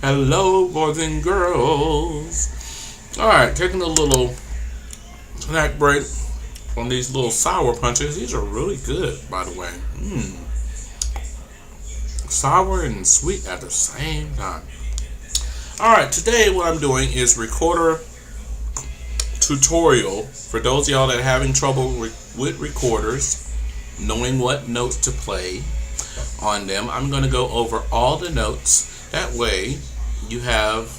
Hello, boys and girls. Alright, taking a little snack break on these little sour punches. These are really good, by the way. Sour and sweet at the same time. Alright, today what I'm doing is recorder tutorial for those of y'all that are having trouble with recorders, knowing what notes to play on them. I'm going to go over all the notes. That way you have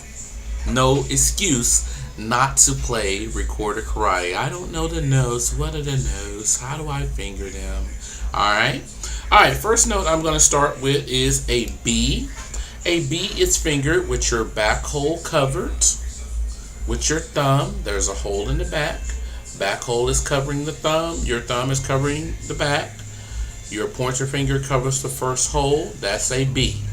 no excuse not to play recorder karate. I don't know the notes. What are the notes? How do I finger them? Alright, first note I'm going to start with is a B. A B is fingered with your back hole covered with your thumb. There's a hole in the back. Back hole is covering the thumb. Your thumb is covering the back. Your pointer finger covers the first hole. That's a B.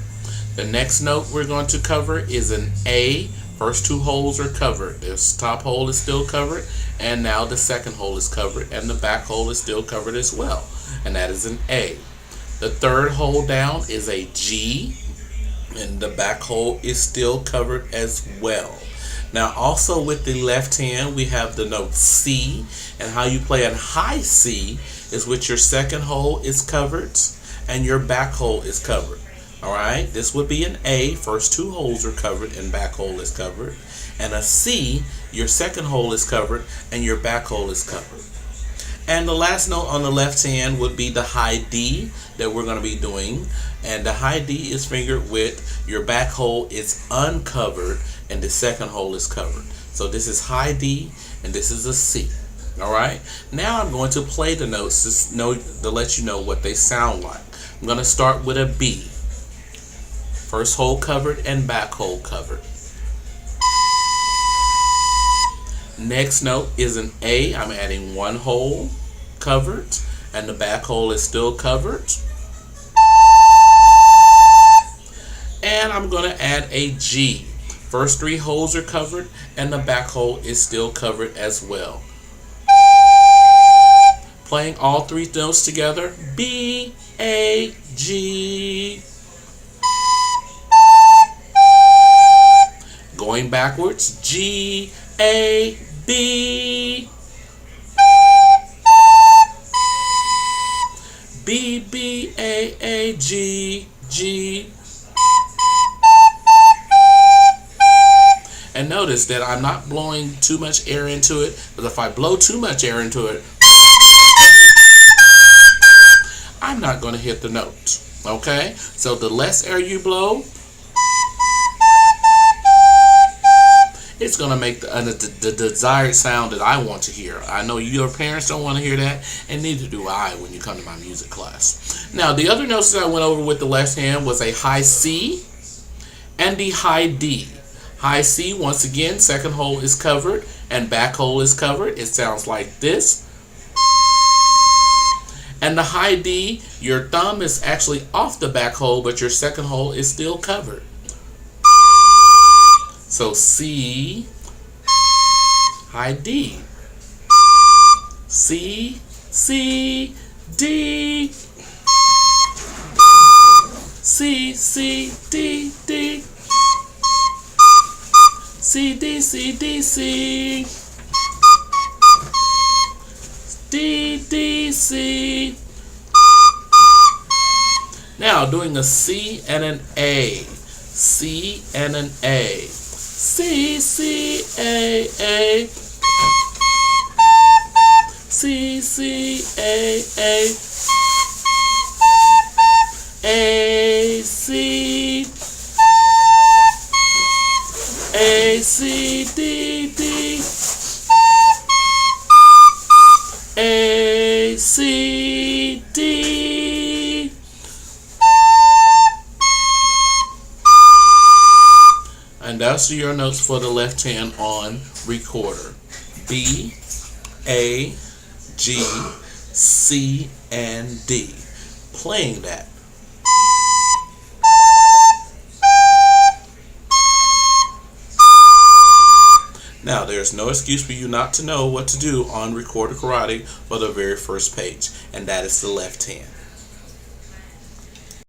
The next note we're going to cover is an A. First two holes are covered. This top hole is still covered, and now the second hole is covered, and the back hole is still covered as well, and that is an A. The third hole down is a G, and the back hole is still covered as well. Now also with the left hand we have the note C, and how you play a high C is with your second hole is covered and your back hole is covered. Alright, this would be an A, first two holes are covered and back hole is covered. And a C, your second hole is covered and your back hole is covered. And the last note on the left hand would be the high D that we're going to be doing. And the high D is fingered with your back hole is uncovered and the second hole is covered. So this is high D and this is a C. Alright, now I'm going to play the notes to let you know what they sound like. I'm going to start with a B. First hole covered and back hole covered. Next note is an A. I'm adding one hole covered and the back hole is still covered. And I'm going to add a G. First three holes are covered and the back hole is still covered as well. Playing all three notes together. B, A, G. Going backwards. G, A, B. B, B, A, G, G. And notice that I'm not blowing too much air into it, because if I blow too much air into it, I'm not going to hit the note. Okay? So the less air you blow, it's going to make the desired sound that I want to hear. I know your parents don't want to hear that, and neither do I when you come to my music class. Now, the other notes that I went over with the left hand was a high C and the high D. High C, once again, second hole is covered and back hole is covered. It sounds like this. And the high D, your thumb is actually off the back hole, but your second hole is still covered. So C, high D. C, C, D. C, C, D, D. C, D, C, D, C. D, D, C. Now doing a C and an A. C and an A. C, C, A, A. C, C, A, A. A, C. A, C, D, D. A, C, D. And that's your notes for the left hand on recorder. B, A, G, C, and D. Playing that. Now, there's no excuse for you not to know what to do on Recorder Karate for the very first page, and that is the left hand.